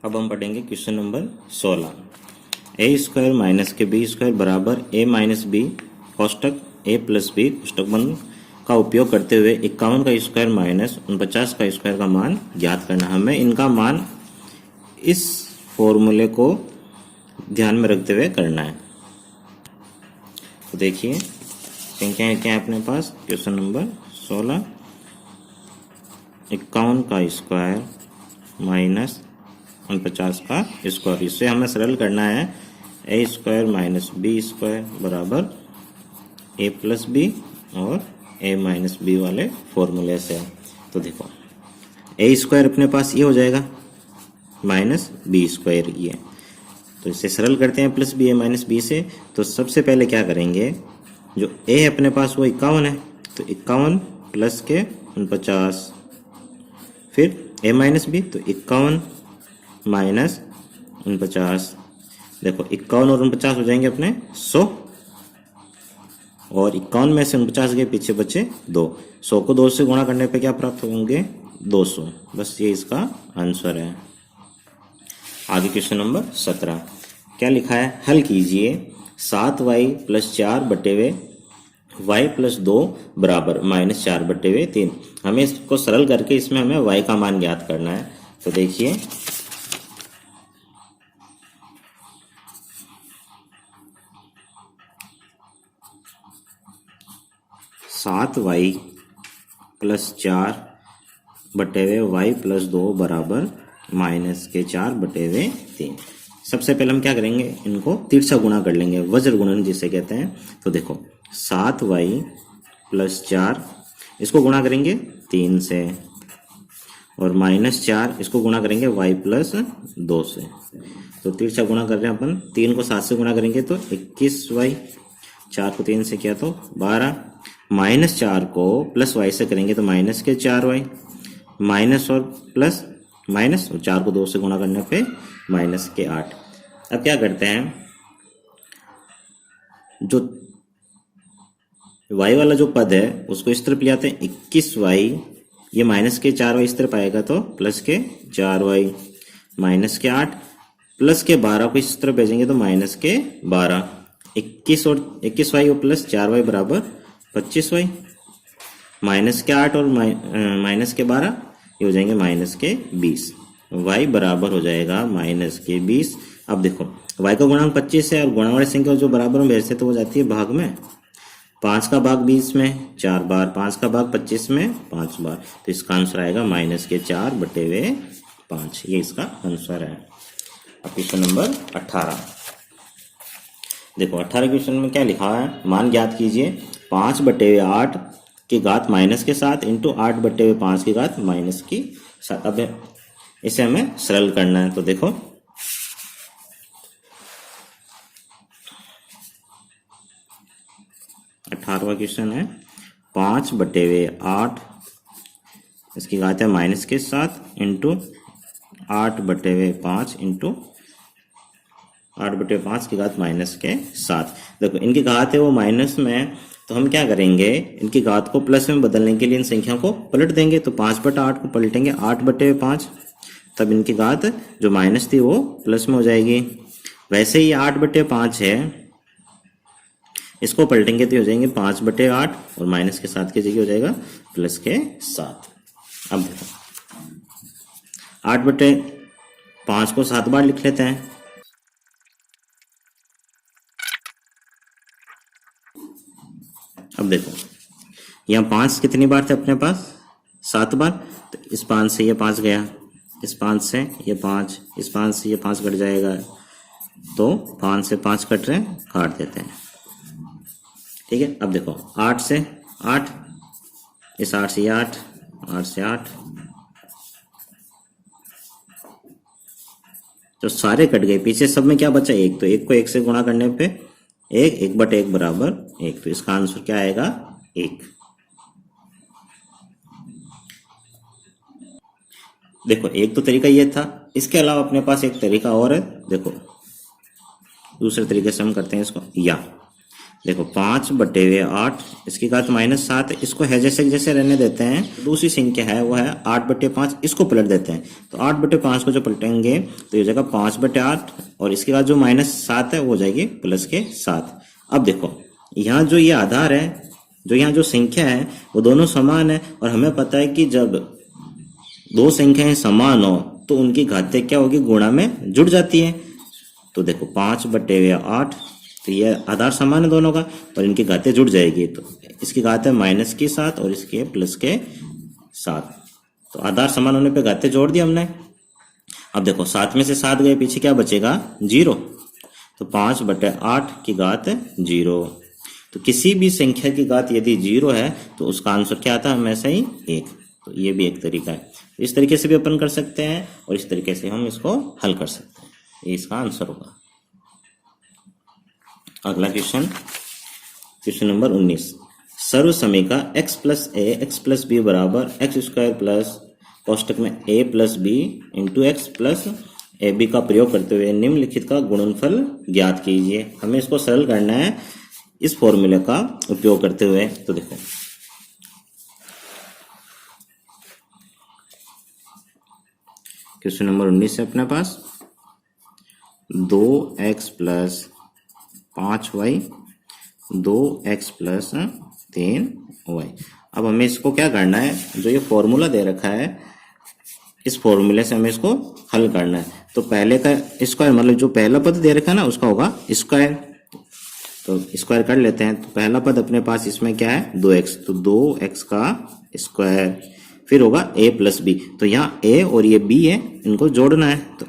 अब हम पढ़ेंगे क्वेश्चन नंबर 16। ए स्क्वायर माइनस के बी स्क्वायर बराबर ए माइनस बी कोष्टक ए प्लस बी कोष्टक बंद का उपयोग करते हुए 51 का स्क्वायर माइनस 49 का स्क्वायर का मान ज्ञात करना। हमें इनका मान इस फॉर्मूले को ध्यान में रखते हुए करना है। तो देखिए संख्याएं क्या है अपने पास। क्वेश्चन नंबर 16, 51 का स्क्वायर माइनस 49 का स्क्वायर। इससे हमें सरल करना है। ए स्क्वायर माइनस बी स्क्वायर बराबर ए प्लस बी और ए माइनस बी वाले फॉर्मूले से। तो देखो ए स्क्वायर अपने पास ये हो जाएगा माइनस बी स्क्वायर ये। तो इसे सरल करते हैं प्लस बी ए माइनस बी से। तो सबसे पहले क्या करेंगे, जो ए है अपने पास वो 51 है, तो 51 प्लस के 49, फिर ए माइनस बी तो 51 माइनस 49। देखो 51 और 49 हो जाएंगे अपने 100 और 51 में से 49 के पीछे बचे 2। 100 को 2 से गुणा करने पे क्या प्राप्त होंगे 200। बस ये इसका आंसर है। आगे क्वेश्चन नंबर 17 क्या लिखा है, हल कीजिए 7y प्लस 4 बटे हुए y प्लस 2 बराबर माइनस 4 बटे हुए 3। हमें इसको सरल करके इसमें हमें y का मान ज्ञात करना है। तो देखिए 7y प्लस 4 बटे हुए y प्लस 2 बराबर माइनस के 4 बटे हुए 3। सबसे पहले हम क्या करेंगे, इनको तिरछा गुणा कर लेंगे, वज्र गुणन जिसे कहते हैं। तो देखो 7y प्लस 4 इसको गुणा करेंगे 3 से और माइनस 4 इसको गुणा करेंगे y प्लस 2 से। तो तिरछा गुणा कर रहे हैं अपन। 3 को 7 से गुणा करेंगे तो 21y, 4 को 3 से किया तो 12, माइनस 4 को प्लस y से करेंगे तो माइनस के 4y, माइनस और प्लस माइनस और 4 को 2 से गुणा करने पे माइनस के 8। अब क्या करते हैं, जो y वाला जो पद है उसको इस तरफ ले आते हैं। 21y ये माइनस के 4y इस तरफ आएगा तो प्लस के 4y, माइनस के 8 प्लस के 12 को इस तरफ भेजेंगे तो माइनस के 12। 21 और 21y और प्लस 4y बराबर 25y, माइनस के 8 और माइनस के 12 ये हो जाएंगे माइनस के 20। y बराबर हो जाएगा माइनस के 20। अब देखो y का गुणांक 25 है और गुणा वाली संख्या जो बराबर में भेजते तो वो जाती है भाग में। 5 का भाग 20 में 4 बार, 5 का भाग 25 में 5 बार। तो इसका आंसर आएगा माइनस के 4 बटे हुए 5। ये इसका आंसर है। अब क्वेश्चन नंबर 18 देखो 18 क्वेश्चन में क्या लिखा है, मान ज्ञात कीजिए 5 बटे हुए 8 की घात माइनस के 7 इंटू 8 बटे हुए 5 की घात माइनस की 7। अब इसे हमें सरल करना है। तो देखो 18वां क्वेश्चन है 5 बटे हुए 8 इसकी घात है माइनस के 7 इंटू 8 बटे हुए 5 इंटू 8 बटे 5 की घात माइनस के 7। देखो इनकी घात है वो माइनस में, तो हम क्या करेंगे, इनकी घात को प्लस में बदलने के लिए इन संख्याओं को पलट देंगे। तो 5 बटा 8 को पलटेंगे 8 बटे 5, तब इनकी घात जो माइनस थी वो प्लस में हो जाएगी। वैसे ही 8 बटे 5 है, इसको पलटेंगे तो हो जाएंगे 5 बटे 8 और माइनस के 7 की जगह हो जाएगा प्लस के 7। अब देखो 8 बटे 5 को 7 बार लिख लेते हैं। अब देखो यहाँ 5 कितनी बार थे अपने पास 7 बार। तो इस 5 से ये 5 गया, इस 5 से ये 5, इस 5 से ये 5 कट जाएगा। तो 5 से 5 कट रहे हैं, काट देते हैं। ठीक है। अब देखो 8 से 8, इस 8 से ये 8, 8 से 8, तो सारे कट गए। पीछे सब में क्या बचा 1, तो 1 को 1 से गुणा करने पे 1 बटे 1 बराबर 1। तो इसका आंसर क्या आएगा 1। देखो एक तो तरीका ये था, इसके अलावा अपने पास एक तरीका और है। देखो दूसरे तरीके से हम करते हैं इसको। या देखो 5/8, इसकी घात -7, इसको है जैसे जैसे रहने देते हैं। दूसरी संख्या है वो है 8/5, इसको पलट देते हैं। तो 8/5 को जो पलटेंगे तो ये हो जाएगा 5/8, और इसके बाद जो -7 है वो हो जाएगी +7। अब देखो यहाँ जो ये आधार है, जो यहाँ जो संख्या है वो दोनों समान है, और हमें पता है कि जब दो संख्याएं समान हो तो उनकी घातें क्या होगी, गुणा में जुड़ जाती है। तो देखो 5/8, तो ये आधार समान है दोनों का, और इनकी घातें जुड़ जाएगी। तो इसकी घात है -7 और इसकी है +7। तो आधार समान होने पे घातें जोड़ दी हमने। अब देखो 7 में से 7 गए, पीछे क्या बचेगा, 0। तो 5/8 की घात 0। तो किसी भी संख्या की घात यदि 0 है तो उसका आंसर क्या आता है, हमेशा ही 1। तो ये भी एक तरीका है। इस तरीके से भी अपन कर सकते हैं, और इस तरीके से हम इसको हल कर सकते हैं। ये इसका आंसर होगा। अगला क्वेश्चन नंबर 19। सर्व समीका x + a x + b बराबर x² प्लस कोष्टक में a + b into x + ab का प्रयोग करते हुए निम्नलिखित का गुणनफल ज्ञात कीजिए। हमें इसको सरल करना है इस फॉर्मूले का उपयोग करते हुए। तो देखो क्वेश्चन नंबर 19 है अपने पास, 2x + 5y 2x + 3y। अब हमें इसको क्या करना है, जो ये फॉर्मूला दे रखा है इस फॉर्मूले से हमें इसको हल करना है। तो पहले का स्क्वायर, मतलब जो पहला पद दे रखा है ना उसका होगा स्क्वायर। तो स्क्वायर कर लेते हैं। तो पहला पद अपने पास इसमें क्या है, 2x, तो 2x का स्क्वायर, फिर होगा a + b। तो यहाँ a और ये b है, इनको जोड़ना है। तो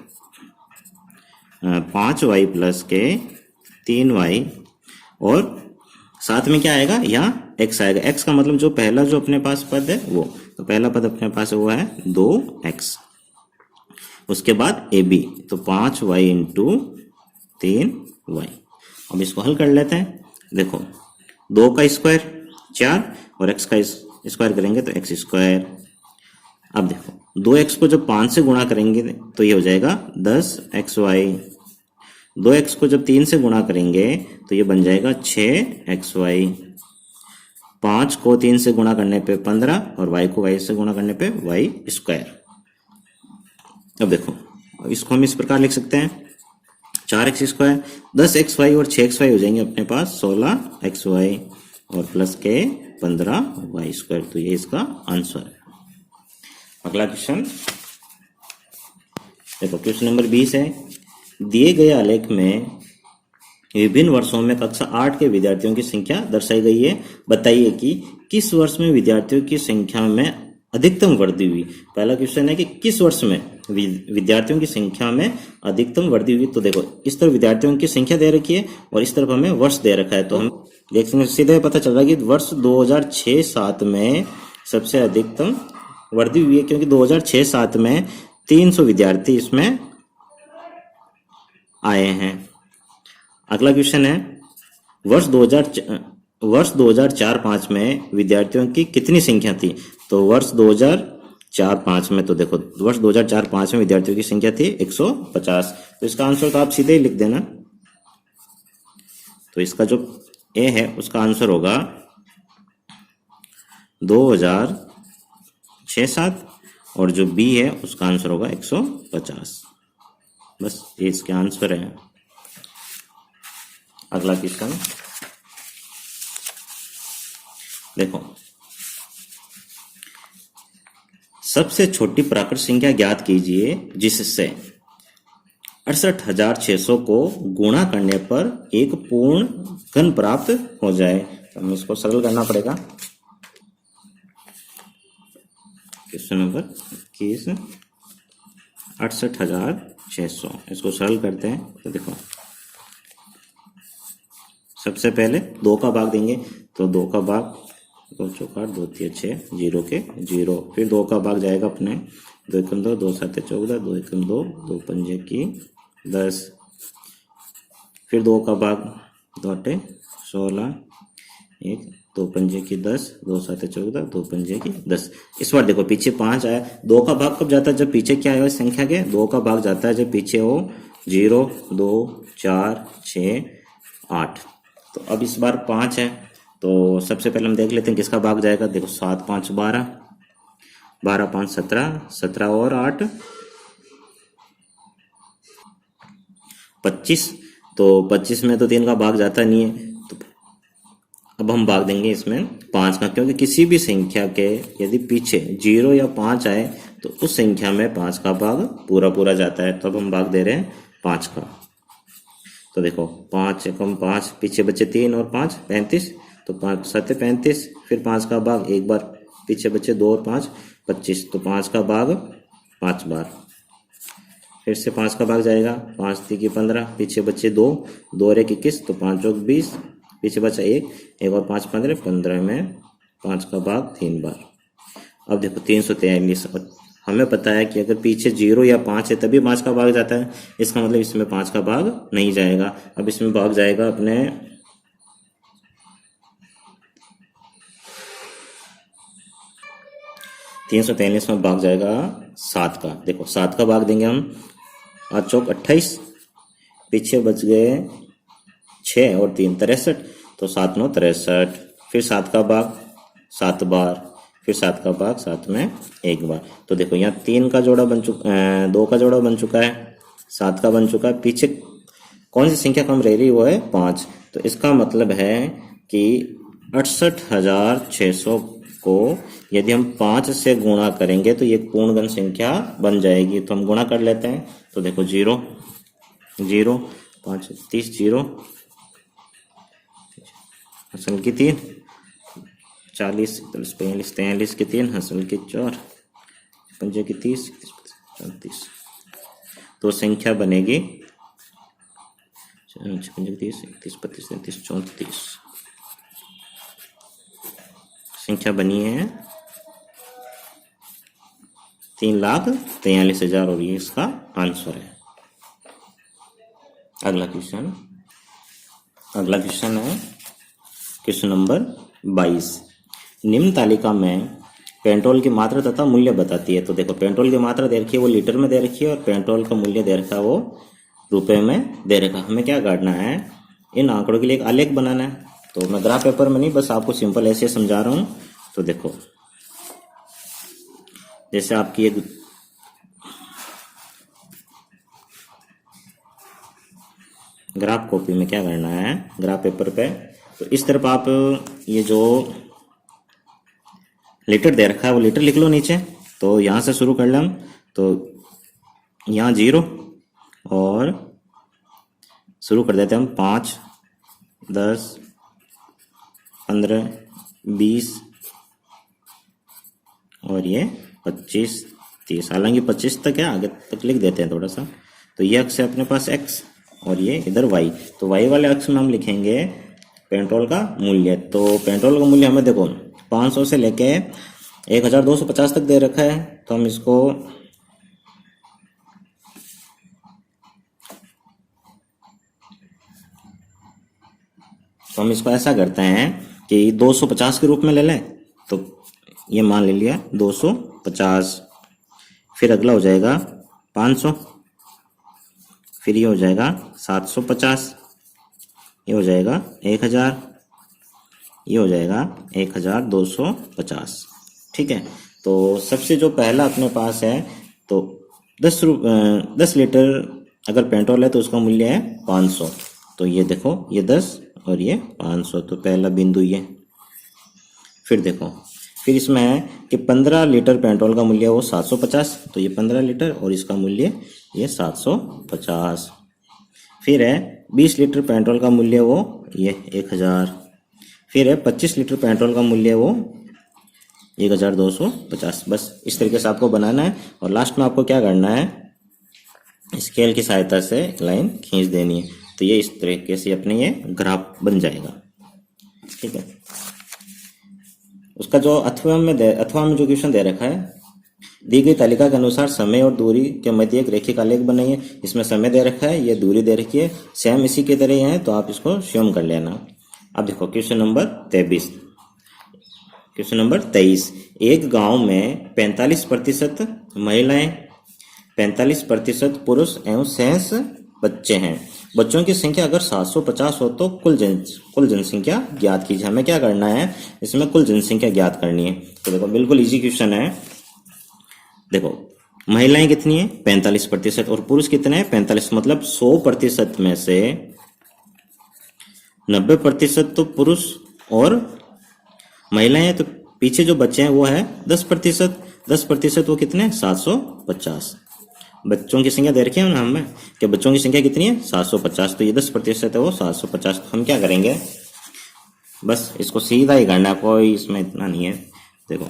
5y + 3y, और साथ में क्या आएगा, यहाँ x आएगा। x का मतलब जो पहला जो अपने पास पद है वो, तो पहला पद अपने पास हुआ है 2x। उसके बाद ab, तो 5y × 3y। अब इसको हल कर लेते हैं। देखो 2 का स्क्वायर 4, और x का स्क्वायर करेंगे तो x²। अब देखो 2x को जब 5 से गुणा करेंगे तो ये हो जाएगा 10xy। 2x को जब 3 से गुणा करेंगे तो ये बन जाएगा 6xy। 5 को 3 से गुणा करने पे 15, और y को y से गुणा करने पे y²। अब देखो इसको हम इस प्रकार लिख सकते हैं, 4x², 10xy और 6xy हो जाएंगे अपने पास 16xy, और प्लस के 15y²। तो ये इसका आंसर है। अगला क्वेश्चन देखो, क्वेश्चन नंबर 20 है। दिए गए आलेख में विभिन्न वर्षों में कक्षा 8 के विद्यार्थियों की संख्या दर्शाई गई है। बताइए कि किस वर्ष में विद्यार्थियों की संख्या में अधिकतम वृद्धि हुई। पहला क्वेश्चन है कि किस वर्ष में विद्यार्थियों की संख्या में अधिकतम वृद्धि हुई। तो देखो इस तरफ विद्यार्थियों की संख्या दे रखी है और इस तरफ हमें वर्ष दे रखा है। तो हम देखते हैं, सीधे पता चल रहा है कि वर्ष 2006-07 में सबसे अधिकतम वृद्धि हुई है, क्योंकि 2006-07 में 300 विद्यार्थी इसमें आए हैं। अगला क्वेश्चन है, वर्ष 2004-05 में विद्यार्थियों की कितनी संख्या थी। तो वर्ष 2004-05 में, तो देखो वर्ष 2004-05 में विद्यार्थियों की संख्या थी 150। तो इसका आंसर तो आप सीधे ही लिख देना। तो इसका जो ए है उसका आंसर होगा 2006-07, और जो बी है उसका आंसर होगा 150। बस ये इसके आंसर है। अगला क्वेश्चन देखो, सबसे छोटी प्राकृत संख्या ज्ञात कीजिए जिससे 68,600 को गुणा करने पर एक पूर्ण घन प्राप्त हो जाए। तो हमें इसको सरल करना पड़ेगा। क्वेश्चन नंबर 21, 68,600, इसको सरल करते हैं। तो देखो सबसे पहले 2 का भाग देंगे, तो 2 का भाग 2 चौका 2 3 6, 0 के 0। फिर 2 का भाग जाएगा अपने 2 एकम 2, 2 7 14, 2 एकम 2, 2 पंजे की 10। फिर 2 का भाग 2 8 16, 1 2 पंजे की 10, 2 7 14, 2 पंजे की 10। इस बार देखो पीछे 5 आया। 2 का भाग कब जाता है, जब पीछे क्या है संख्या के 2 का भाग जाता है जब पीछे हो 0 2 4 6 8। तो अब इस बार 5 है, तो सबसे पहले हम देख लेते हैं किसका भाग जाएगा। देखो 7 5 12, 12 5 17, 17 और 8 25। तो 25 में तो 3 का भाग जाता नहीं है, तो अब हम भाग देंगे इसमें 5 का, क्योंकि किसी भी संख्या के यदि पीछे 0 या 5 आए तो उस संख्या में 5 का भाग पूरा पूरा जाता है। तो अब हम भाग दे रहे हैं 5 का। तो देखो 5 एकम 5, पीछे बचे 3 और 5 35, तो 5 7 35, फिर 5 का भाग एक बार, पीछे बचे 2 और 5 25, तो 5 का भाग 5 बार, फिर से 5 का भाग जाएगा, 5 3 की 15, पीछे बचे 2, 2 और 1 21, तो 5 चौक 20, पीछे बचा 1 और 5 15, 15 में 5 का भाग 3 बार। अब देखो 343, हमें पता है कि अगर पीछे 0 या 5 है तभी 5 का भाग जाता है, इसका मतलब इसमें 5 का भाग नहीं जाएगा। अब इसमें भाग जाएगा अपने 343 में भाग जाएगा 7 का। देखो 7 का भाग देंगे हम, 8 चौक 28, पीछे बच गए 6 और 3 63, तो 7 9 63, फिर 7 का भाग 7 बार, फिर 7 का भाग 7 में एक बार। तो देखो यहाँ 3 का जोड़ा बन चुका, 2 का जोड़ा बन चुका है, 7 का बन चुका है, पीछे कौन सी संख्या कम रह रही वो है 5। तो इसका मतलब है कि 68,600 को यदि हम 5 से गुणा करेंगे तो ये पूर्णगण संख्या बन जाएगी। तो हम गुणा कर लेते हैं। तो देखो 0 0 5 30, 0 हसल की 3, 40 41 42 43 की 3, हसल की 4, 5 की 30 34, तो संख्या बनेगी 30 31 32 33 34, संख्या बनी है 3,43,000 और ये इसका आंसर है। अगला क्वेश्चन है क्वेश्चन नंबर 22। निम्न तालिका में पेट्रोल की मात्रा तथा मूल्य बताती है। तो देखो पेट्रोल की मात्रा दे रखी है वो लीटर में दे रखी है और पेट्रोल का मूल्य दे रखा है वो रुपए में दे रखा। हमें क्या करना है, इन आंकड़ों के लिए एक आलेख बनाना है। तो मैं ग्राफ पेपर में नहीं, बस आपको सिंपल ऐसे समझा रहा हूँ। तो देखो जैसे आपकी एक ग्राफ कॉपी में क्या करना है, ग्राफ पेपर पे, तो इस तरफ आप ये जो लीटर दे रखा है वो लीटर लिख लो नीचे। तो यहाँ से शुरू कर लें हम। तो यहाँ 0 और शुरू कर देते हैं हम 5 10 15 20 और ये 25 30। हालांकि 25 तक है, आगे तक लिख देते हैं थोड़ा सा। तो ये अक्ष है अपने पास x और ये इधर y। तो y वाले अक्ष में हम लिखेंगे पेट्रोल का मूल्य। तो पेट्रोल का मूल्य हमें देखो 500 से लेके 1250 तक दे रखा है। तो हम इसको ऐसा करते हैं कि 250 के रूप में ले लें। तो ये मान ले लिया 250, फिर अगला हो जाएगा 500, फिर ये हो जाएगा 750, ये हो जाएगा 1000, ये हो जाएगा 1250। ठीक है। तो सबसे जो पहला अपने पास है, तो 10 लीटर अगर पेट्रोल है तो उसका मूल्य है 500। तो ये देखो ये 10 और ये 500, तो पहला बिंदु ये। फिर देखो फिर इसमें है कि 15 लीटर पेट्रोल का मूल्य वो 750, तो ये 15 लीटर और इसका मूल्य ये 750। फिर है 20 लीटर पेट्रोल का मूल्य वो ये 1000। फिर है 25 लीटर पेट्रोल का मूल्य वो 1250। बस इस तरीके से आपको बनाना है और लास्ट में आपको क्या करना है, स्केल की सहायता से लाइन खींच देनी है। तो ये इस तरीके से अपने ये ग्राफ बन जाएगा। ठीक है। उसका जो अथवा में जो क्वेश्चन दे रखा है, दी गई तालिका के अनुसार समय और दूरी के मध्य एक रेखिक आलेख बनाइए। इसमें समय दे रखा है, ये दूरी दे रखी है, सेम इसी की तरह ही है, तो आप इसको स्वयं कर लेना। अब देखो क्वेश्चन नंबर 23। Question number 23। एक गांव में 45% महिलाएं, 45% पुरुष एवं शेष बच्चे हैं। बच्चों की संख्या अगर 750 हो तो कुल जनसंख्या ज्ञात कीजिए। हमें क्या करना है, इसमें कुल जनसंख्या ज्ञात करनी है। तो देखो बिल्कुल इजी क्वेश्चन है। देखो महिलाएं कितनी है 45% और पुरुष कितने हैं 45, मतलब 100% में से 90% तो पुरुष और महिलाएं हैं, तो पीछे जो बच्चे हैं वो है 10%। 10% वो कितने हैं 750। बच्चों की संख्या दे रखी है ना हमें कि बच्चों की संख्या कितनी है 750, तो ये 10% है वो 750। तो हम क्या करेंगे, बस इसको सीधा ही करना, कोई इसमें इतना नहीं है। देखो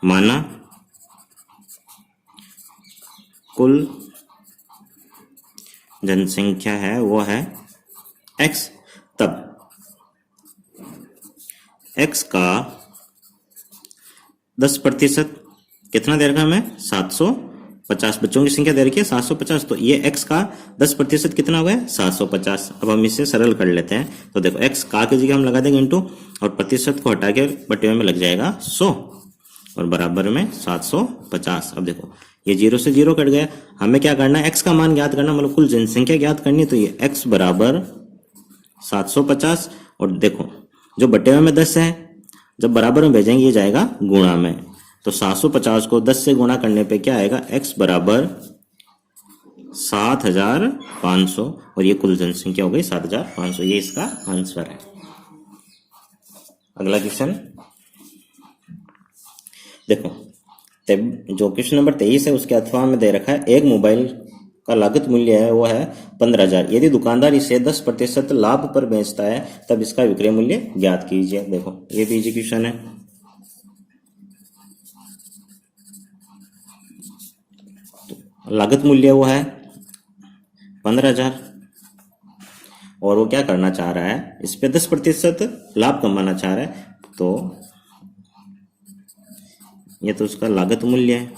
माना कुल जनसंख्या है वो है x, तब x का 10% कितना दे रखा हमें 750। बच्चों की संख्या दे रखी है 750, तो ये x का 10% कितना हो गया 750। अब हम इसे सरल कर लेते हैं। तो देखो x का की जगह हम लगा देंगे इंटू, और प्रतिशत को हटा के बटे में लग जाएगा 100 और बराबर में 750। अब देखो ये 0 से 0 कट गया। हमें क्या करना है, x का मान ज्ञात करना, मतलब कुल जनसंख्या ज्ञात करनी। तो ये x बराबर 750, और देखो जो बटे में 10 है जब बराबर में भेजेंगे ये जाएगा गुणा में। तो 750 को 10 से गुणा करने पे क्या आएगा, x बराबर 7500, और ये कुल जनसंख्या हो गई 7500। ये इसका आंसर है। अगला क्वेश्चन देखो, जो क्वेश्चन नंबर 23 है उसके अथवा में दे रखा है एक मोबाइल का लागत मूल्य है वो है 15,000। यदि दुकानदार इसे 10% लाभ पर बेचता है तब इसका विक्रय मूल्य ज्ञात कीजिए। देखो ये भी इजी क्वेश्चन है। लागत मूल्य वो है 15,000 और वो क्या करना चाह रहा है, इस पे 10% लाभ कमाना चाह रहा है। तो ये तो उसका लागत मूल्य है।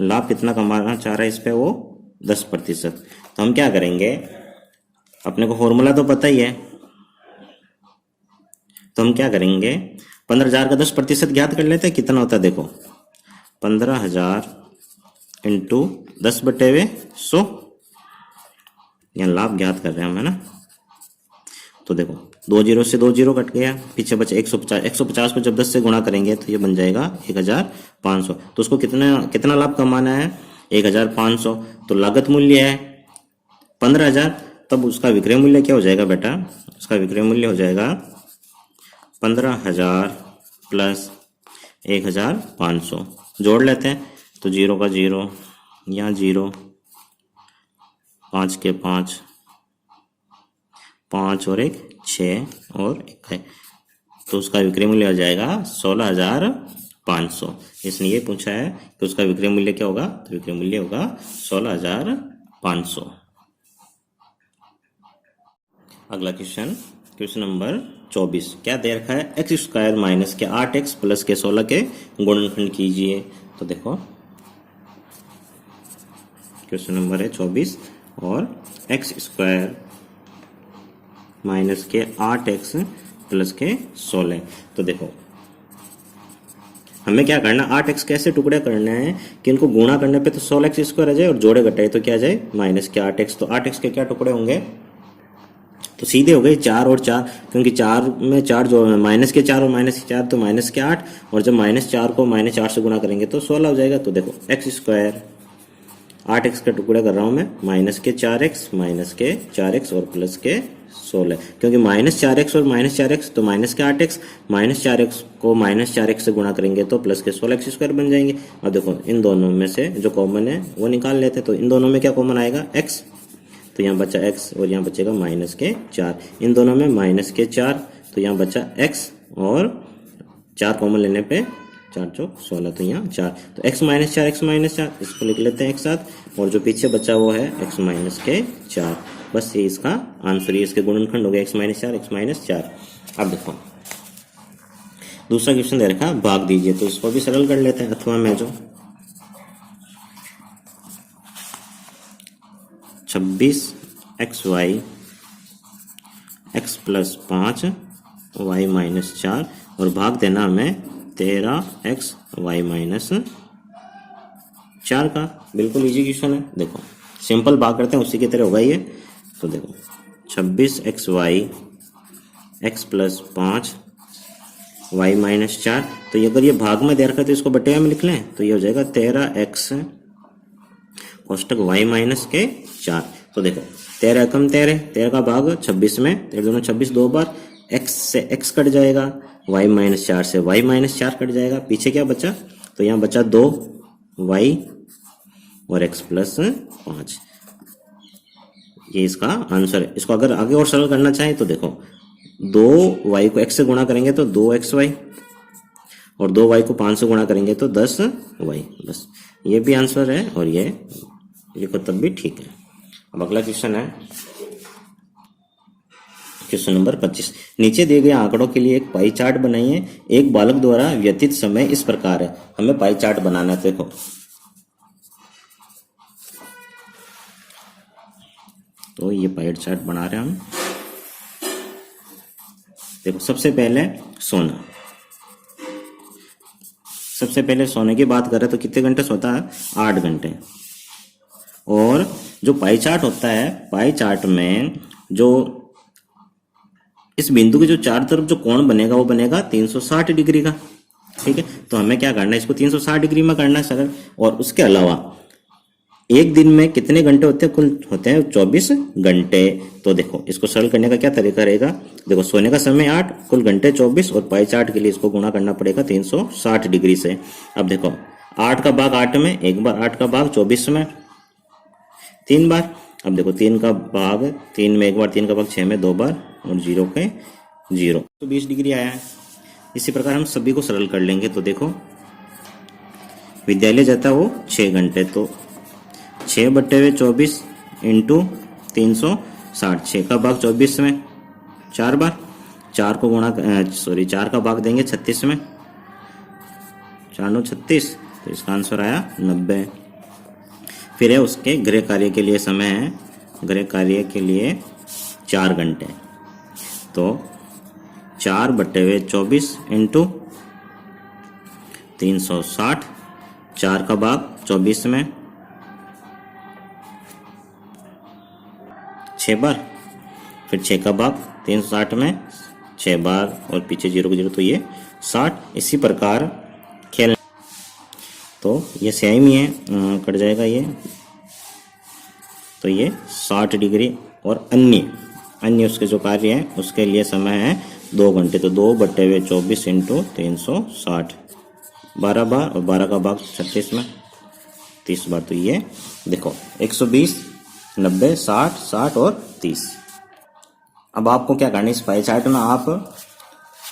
लाभ कितना कमाना चाह रहा है इस पे वो 10%। तो हम क्या करेंगे, अपने को फॉर्मूला तो पता ही है, तो हम क्या करेंगे 15,000 का 10% ज्ञात कर लेते हैं। कितना होता है देखो 15,000 इंटू 10/100, यहाँ लाभ ज्ञात कर रहे हैं हम, है ना। तो देखो 2 0 से 2 0 कट गया, पीछे बचे 150। 150 को जब 10 से गुणा करेंगे तो ये बन जाएगा 1500। तो उसको कितना लाभ कमाना है 1500। तो लागत मूल्य है 15,000, तब उसका विक्रय मूल्य क्या हो जाएगा बेटा, उसका विक्रय मूल्य हो जाएगा 15,000 प्लस 1500। जोड़ लेते हैं तो 0 का 0, यहाँ 0, 5 के 5, 5 और 1 6 और 1 है, तो उसका विक्रय मूल्य हो जाएगा 16,500। इसने ये पूछा है कि उसका विक्रय मूल्य क्या होगा, तो विक्रय मूल्य होगा 16,500। अगला क्वेश्चन नंबर 24 क्या दे रखा है, x² माइनस के 8x प्लस के 16 के गुणनखंड कीजिए। तो देखो क्वेश्चन नंबर है 24 और x² माइनस के 8x प्लस के 16। तो देखो हमें क्या करना, 8x कैसे टुकड़े करने हैं कि इनको गुणा करने पे तो 16x² आ जाए और जोड़े घटाए तो क्या आ जाए माइनस के 8x। तो 8x के क्या टुकड़े होंगे, तो सीधे हो गए 4 और 4, क्योंकि 4 में 4 जो माइनस के 4 और माइनस के 4 तो माइनस के 8, और जब -4 को -8 से गुणा करेंगे तो 16 हो जाएगा। तो देखो x² 8x का टुकड़ा कर रहा हूं मैं, माइनस के 4x और प्लस के 16, क्योंकि -4x और -4x तो माइनस के 8x, -4x को -4x से गुणा करेंगे तो प्लस के 16x² बन जाएंगे। अब देखो इन दोनों में से जो कॉमन है वो निकाल लेते हैं। तो इन दोनों में क्या कॉमन आएगा x, तो यहाँ बचा x और यहाँ बचेगा माइनस के 4। इन दोनों में माइनस के 4, तो यहाँ बचा x और 4 कॉमन लेने पे 4 चौक 16, तो यहाँ 4, तो x -4 इसको लिख लेते हैं एक साथ, और जो पीछे बचा वो है x के 4। बस ये इसका आंसर, ये इसके गुणनखंड हो गया x -4। अब देखो दूसरा क्वेश्चन दे रखा भाग दीजिए, तो इसको भी सरल कर लेते हैं। अथवा में जो 26xy x + 5 y - 4 और भाग देना हमें 13xy - 4 का। बिल्कुल इजी क्वेश्चन है। देखो सिंपल भाग करते हैं उसी की तरह होगा ये। तो देखो 26xy x plus 5 y minus 4। तो ये अगर ये भाग में दे रखा है तो इसको बटे में लिख लें, तो ये हो जाएगा 13x कोष्टक y माइनस के 4। तो देखो 13 एकम 13, 13 का भाग 26 में, 13 दूनी 26 दो बार, x से x कट जाएगा, y माइनस 4 से y माइनस 4 कट जाएगा, पीछे क्या बचा, तो यहाँ बचा 2y और x प्लस 5। ये इसका आंसर है। इसको अगर आगे और सरल करना चाहें तो देखो 2y को x से गुणा करेंगे तो 2xy और 2y को 5 से गुणा करेंगे तो 10y। बस ये भी आंसर है और ये लिखो तब भी ठीक है। अब अगला क्वेश्चन है क्वेश्चन नंबर 25। नीचे दिए गए आंकड़ों के लिए एक पाई चार्ट बनाइए। एक बालक द्वारा व्यतीत समय इस प्रकार है। हमें पाई चार्ट बनाना है। देखो तो ये पाई चार्ट बना रहे हैं हम। देखो सबसे पहले सोना, सबसे पहले सोने की बात करें तो कितने घंटे सोता है, 8 घंटे। और जो पाई चार्ट होता है, पाई चार्ट में जो इस बिंदु के जो चारों तरफ जो कोण बनेगा वो बनेगा 360 डिग्री का। ठीक है, तो हमें क्या करना है, इसको 360 डिग्री में करना है सरल। और उसके अलावा एक दिन में कितने घंटे होते हैं, कुल होते हैं 24 घंटे। तो देखो इसको सरल करने का क्या तरीका रहेगा, देखो सोने का समय 8, कुल घंटे 24 और पाई चार्ट के लिए इसको गुणा करना पड़ेगा 360 डिग्री से। अब देखो 8 का भाग 8 में एक बार, 8 का भाग 24 में 3 बार। अब देखो 3 का भाग 3 में एक बार, 3 का भाग 6 में 2 बार और 0 के 0, तो 20 डिग्री आया है। इसी प्रकार हम सभी को सरल कर लेंगे। तो देखो विद्यालय जाता है वो 6 घंटे, तो 6 बट्टे हुए 24 इंटू 360, 6 का भाग 24 में 4 बार, 4 को गुणा 4 का भाग देंगे 36 में, 4 9 36, तो इसका आंसर आया 90। फिर है उसके गृह कार्य के लिए समय है, गृह कार्य के लिए 4 घंटे। तो 4 बट्टे हुए 24 इंटू 360, 4 का भाग 24 में 6 बार, फिर 6 का भाग 360 में 6 बार और पीछे 0 को 0, तो ये 60। इसी प्रकार खेल, तो ये सेम ही है, कट जाएगा ये, तो ये 60 डिग्री। और अन्य उसके जो कार्य है उसके लिए समय है 2 घंटे। तो 2 बट्टे हुए 24 इंटू 360, 12 बार और 12 का भाग 36 में 30 बार। तो ये देखो 120, 90, 60, 60 और 30। अब आपको क्या करना है, इस पाई चार्ट में आप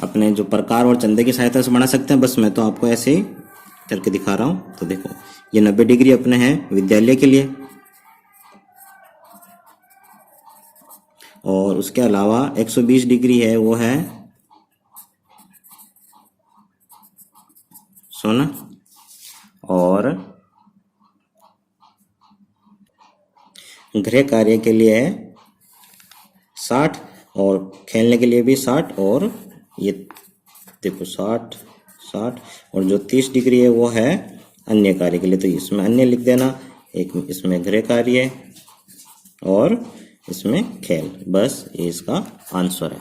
अपने जो प्रकार और चंदे की सहायता से बना सकते हैं। बस मैं तो आपको ऐसे ही करके दिखा रहा हूं। तो देखो ये 90 डिग्री अपने हैं विद्यालय के लिए, और उसके अलावा 120 डिग्री है वो है सोना, और गृह कार्य के लिए है 60 और खेलने के लिए भी 60, और ये देखो 60 60, और जो 30 डिग्री है वो है अन्य कार्य के लिए। तो इसमें अन्य लिख देना, एक इसमें गृह कार्य और इसमें खेल। बस ये इसका आंसर है।